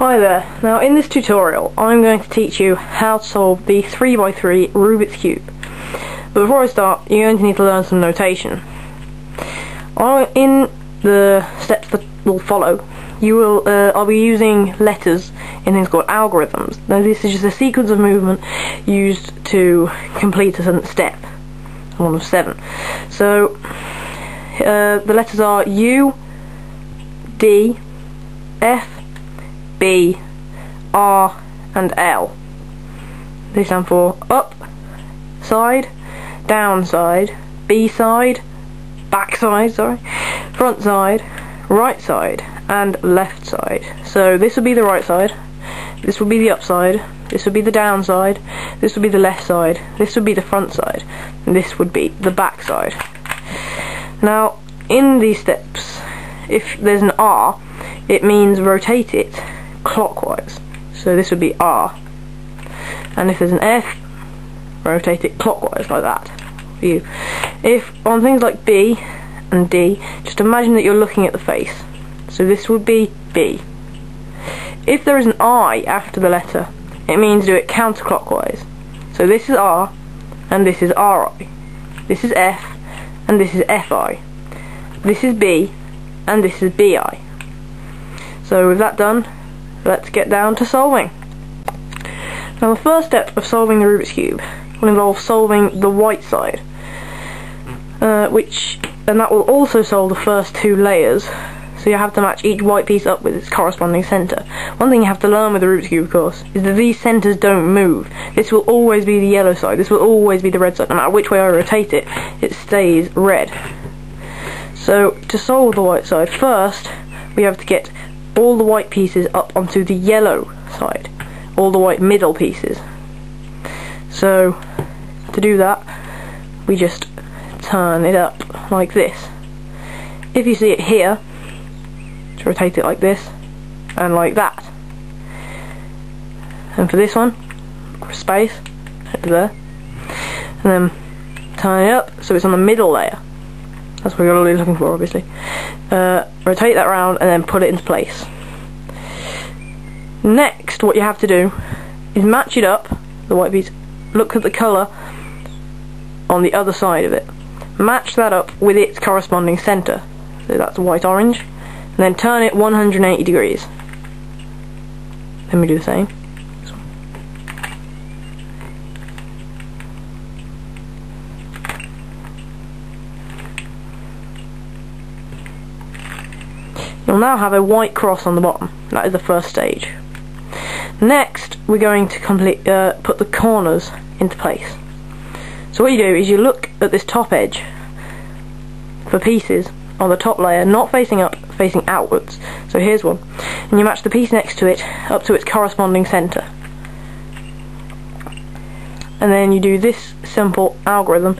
Hi there. Now in this tutorial I'm going to teach you how to solve the 3x3 Rubik's Cube. But before I start, you're going to need to learn some notation. In the steps that will follow, I'll be using letters in things called algorithms. Now this is just a sequence of movement used to complete a certain step, one of 7. So the letters are U, D, F, B, R and L. They stand for up side, down side, B side, back side, front side, right side and left side. So this would be the right side, this would be the up side, this would be the down side, this would be the left side, this would be the front side, and this would be the back side. Now in these steps, if there's an R, it means rotate it clockwise, so this would be R, and if there's an F, rotate it clockwise like that for you. If on things like B and D, just imagine that you're looking at the face, so this would be B. If there is an I after the letter, it means do it counterclockwise, so this is R and this is RI, this is F and this is FI, this is B and this is BI. So with that done, let's get down to solving. Now the first step of solving the Rubik's Cube will involve solving the white side, and that will also solve the first 2 layers, so you have to match each white piece up with its corresponding centre. One thing you have to learn with the Rubik's Cube, of course, is that these centres don't move. This will always be the yellow side, this will always be the red side. No matter which way I rotate it, it stays red. So to solve the white side, first we have to get all the white pieces up onto the yellow side, all the white middle pieces. So to do that, we just turn it up like this. If you see it here, just rotate it like this and like that. And for this one, space over there, and then turn it up so it's on the middle layer. That's what you're really looking for, obviously. Rotate that round and then put it into place. Next, what you have to do is match it up, the white piece, look at the colour on the other side of it. Match that up with its corresponding centre, so that's white-orange, and then turn it 180 degrees. Let me do the same. You'll now have a white cross on the bottom. That is the first stage. Next, we're going to put the corners into place. So what you do is you look at this top edge for pieces on the top layer, not facing up, facing outwards. So here's one. And you match the piece next to it up to its corresponding centre. And then you do this simple algorithm.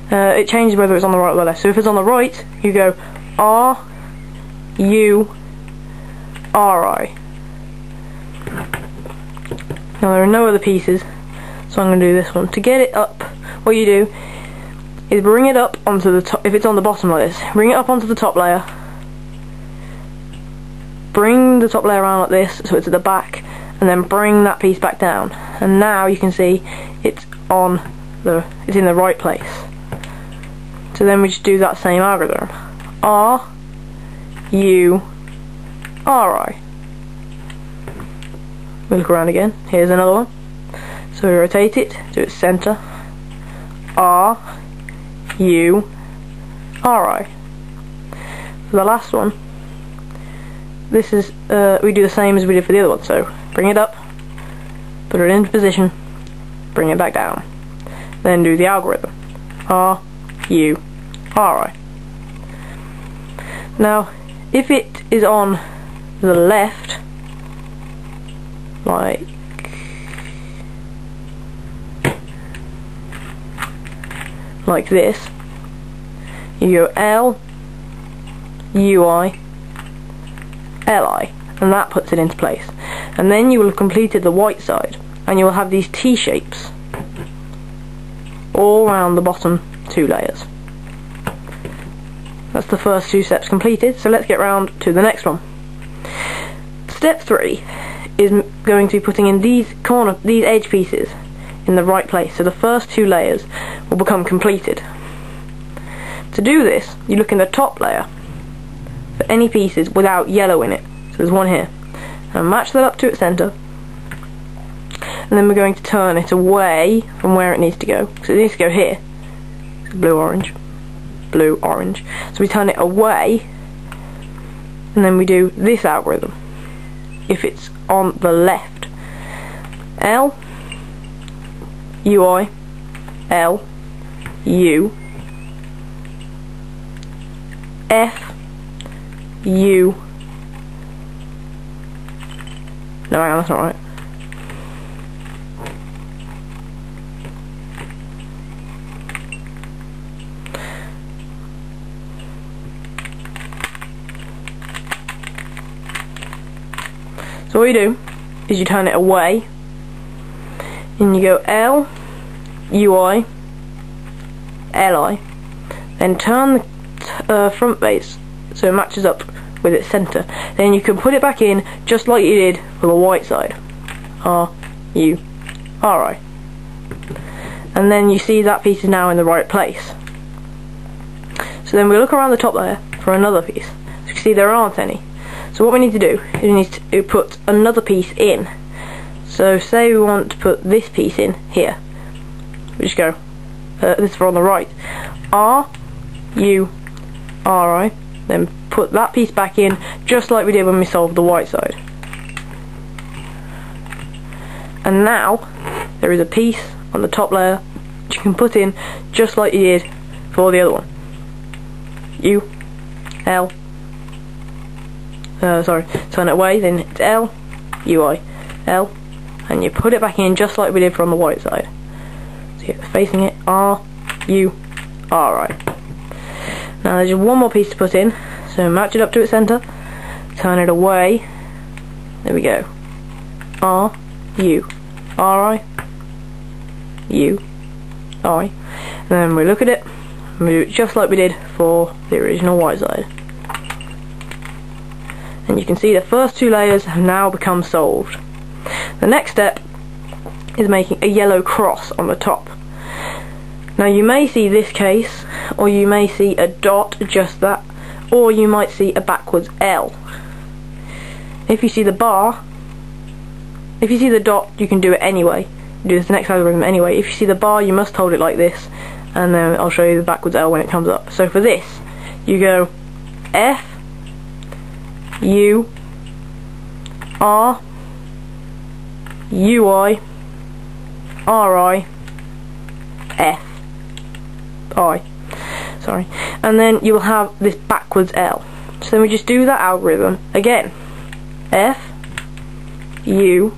It changes whether it's on the right or the left. So if it's on the right, you go R, U, RI. Now there are no other pieces, so I'm going to do this one. To get it up, what you do is bring it up onto the top. If it's on the bottom like this, bring it up onto the top layer, bring the top layer around like this so it's at the back, and then bring that piece back down, and now you can see it's in the right place. So then we just do that same algorithm. R, U, RI. We look around again. Here's another one. So we rotate it to its centre. R, U, RI. For the last one, this is we do the same as we did for the other one. So bring it up, put it into position, bring it back down. Then do the algorithm. R, U, RI. Now, if it is on the left, like this, you go L, UI, LI, and that puts it into place. And then you will have completed the white side, and you will have these T shapes all around the bottom 2 layers. That's the first 2 steps completed, so let's get round to the next one. Step 3 is going to be putting in these edge pieces in the right place, so the first two layers will become completed. To do this, you look in the top layer for any pieces without yellow in it. So there's one here. And match that up to its centre. And then we're going to turn it away from where it needs to go. So it needs to go here. Blue, orange. Blue, orange. So we turn it away, and then we do this algorithm. If it's on the left. L, UI, L, U, F, U. No, hang on, that's not right. So what you do is you turn it away, and you go L, UI, LI, then turn the front face so it matches up with its centre. Then you can put it back in just like you did for the white side. R, U, R, I. And then you see that piece is now in the right place. So then we look around the top layer for another piece. So you can see there aren't any. So what we need to do is we need to put another piece in. So say we want to put this piece in here. We just go, this is on the right. R, U, R, I. Then put that piece back in just like we did when we solved the white side. And now there is a piece on the top layer which you can put in just like you did for the other one. U, L, turn it away, then it's L, UI, L, and you put it back in just like we did from the white side. So you're facing it, R, U, R, I. Now there's just one more piece to put in, so match it up to its centre, turn it away, there we go, R, U, R, I, U, I, and then we look at it, and we do it just like we did for the original white side. And you can see the first two layers have now become solved. The next step is making a yellow cross on the top. Now you may see this case, or you may see a dot, just that, or you might see a backwards L. If you see the bar, if you see the dot, you can do it anyway. Do this next algorithm anyway. If you see the bar, you must hold it like this, and then I'll show you the backwards L when it comes up. So for this, you go F, U, R, UI, RI, F, I. Sorry. And then you will have this backwards L. So then we just do that algorithm again. F, U,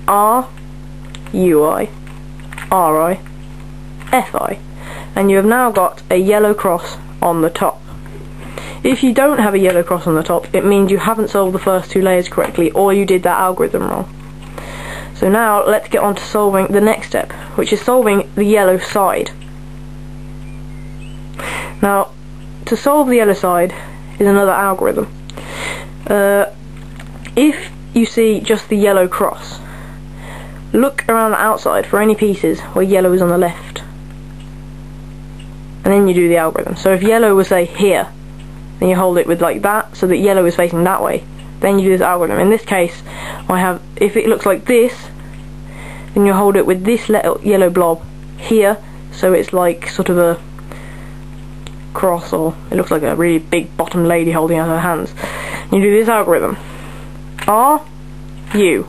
R, UI, RI, FI. And you have now got a yellow cross on the top. If you don't have a yellow cross on the top, it means you haven't solved the first two layers correctly, or you did that algorithm wrong. So now let's get on to solving the next step, which is solving the yellow side. Now, to solve the yellow side is another algorithm. If you see just the yellow cross, look around the outside for any pieces where yellow is on the left, and then you do the algorithm. So if yellow was, say, here, then you hold it with like that, so that yellow is facing that way. Then you do this algorithm. In this case, I have, if it looks like this, then you hold it with this little yellow blob here, so it's like sort of a cross, or it looks like a really big bottom lady holding out her hands. You do this algorithm. R, U,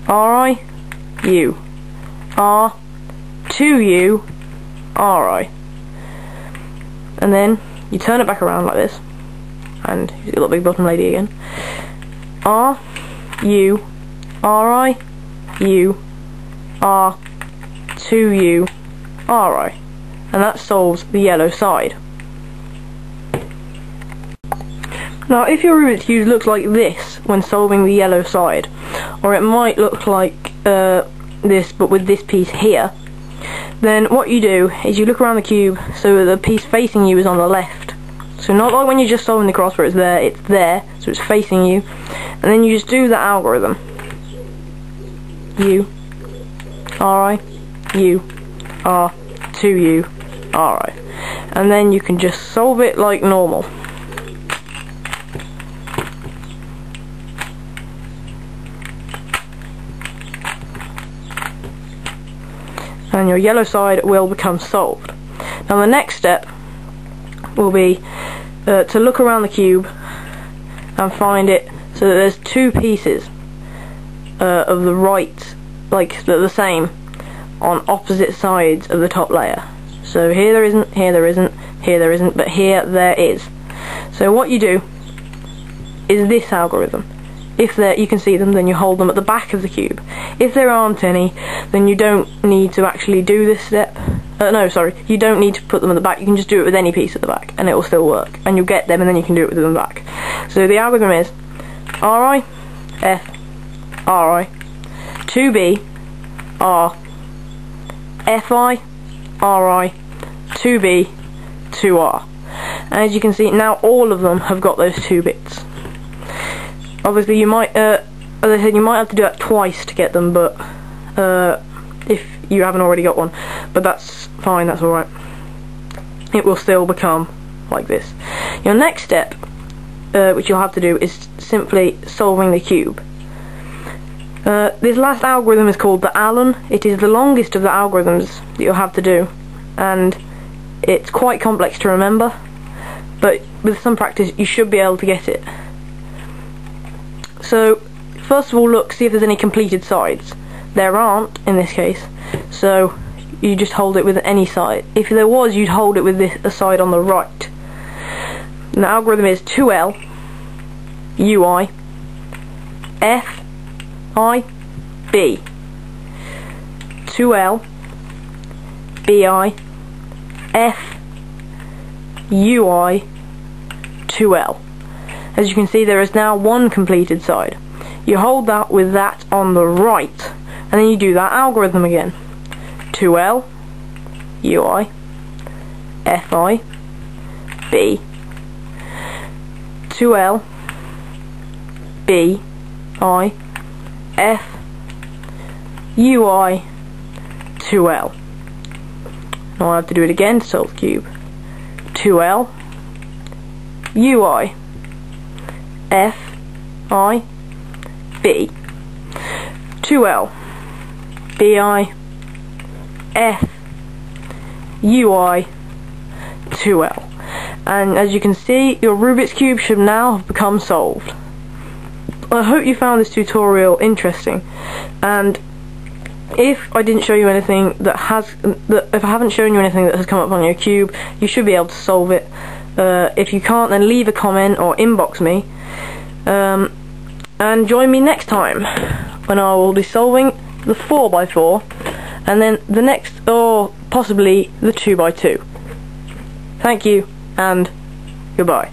R, I, U, R, 2U, R, I. And then you turn it back around like this, and you've got the big bottom lady again. R, U, R, I, U, R, 2U, R, I. And that solves the yellow side. Now if your Rubik's Cube looks like this when solving the yellow side, or it might look like this but with this piece here, then what you do is you look around the cube so the piece facing you is on the left. So not like when you're just solving the cross where it's there, so it's facing you. and then you just do the algorithm. U, R, I, U, R, 2U, R, I. And then you can just solve it like normal. And your yellow side will become solved. Now the next step will be to look around the cube and find it so that there's two pieces of the right, like the same, on opposite sides of the top layer. So here there isn't, here there isn't, here there isn't, but here there is. So what you do is this algorithm. If you can see them, then you hold them at the back of the cube. If there aren't any, then you don't need to actually do this step. No, sorry, you don't need to put them at the back. You can just do it with any piece at the back, and it will still work. And you'll get them, and then you can do it with them back. So the algorithm is RI, F, RI, 2B, R, FI, RI, 2B, 2R. And as you can see, now all of them have got those 2 bits. Obviously you might, as I said, you might have to do that twice to get them, but if you haven't already got one, but that's fine, that's alright. It will still become like this. Your next step, which you'll have to do, is simply solving the cube. This last algorithm is called the Allen. It is the longest of the algorithms that you'll have to do, and it's quite complex to remember, but with some practice you should be able to get it. So first of all, look, see if there's any completed sides. There aren't in this case, so you just hold it with any side. If there was, you'd hold it with the side on the right. And the algorithm is 2L, UI, F, I, B. 2L, BI, F, UI, 2L. As you can see, there is now one completed side. You hold that with that on the right, and then you do that algorithm again. 2L, UI, FI, B, 2L, B, I, F, UI, 2L. Now I have to do it again to solve the cube. 2L, UI, F, I, B, 2L, BI, F, UI, 2L. And as you can see, your Rubik's Cube should now have become solved. I hope you found this tutorial interesting, and if I didn't show you anything if I haven't shown you anything that has come up on your cube, you should be able to solve it. If you can't, then leave a comment or inbox me, and join me next time when I will be solving the 4x4 and then the next, or possibly the 2x2. Thank you and goodbye.